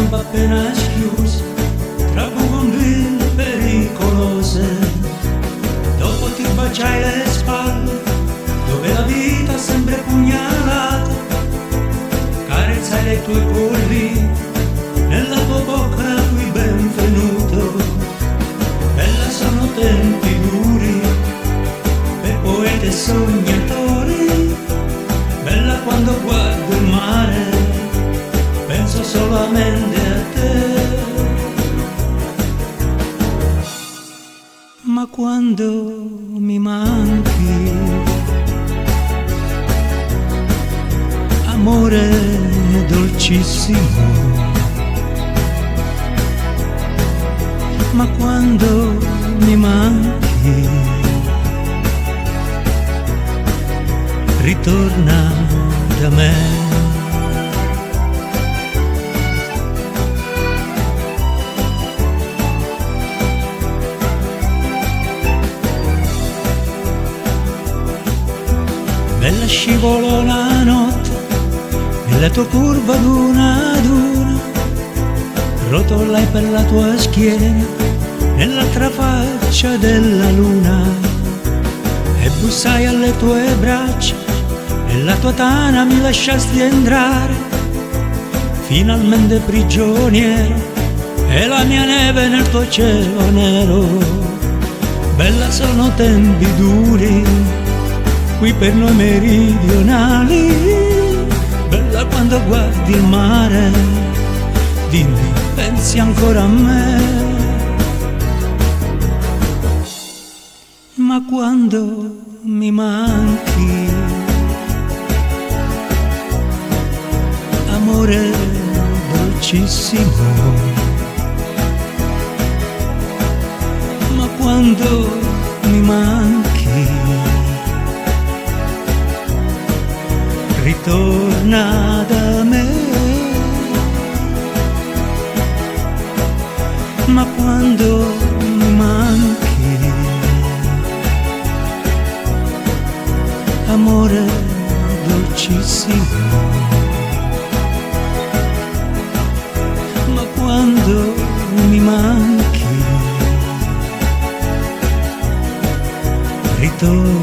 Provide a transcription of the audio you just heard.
gamba appena schiuse tra buche pericolose. Dopo ti baciai le spalle dove la vita ha sempre pugnalata, carezzai le tue polli, nella tua bocca fui benvenuto. Bella sono tempi duri per poeti e sognatori, bella quando guardo il mare, penso solamente a te. Ma quando mi manchi, amore dolcissimo, ma quando mi manchi, ritorna da me. Bella scivolò la notte nella tua curva d'una ad una, rotolai per la tua schiena nell'altra faccia della luna, e bussai alle tue braccia, nella tua tana mi lasciasti entrare, finalmente prigioniero, e la mia neve nel tuo cielo nero. Bella sono tempi duri qui per noi meridionali, bella quando guardi il mare, dimmi, pensi ancora a me? Ma quando mi manchi, amore dolcissimo, ma quando mi manchi, ritorna da me. Ma quando mi manchi, amore dolcissimo, ma quando mi manchi, ritorna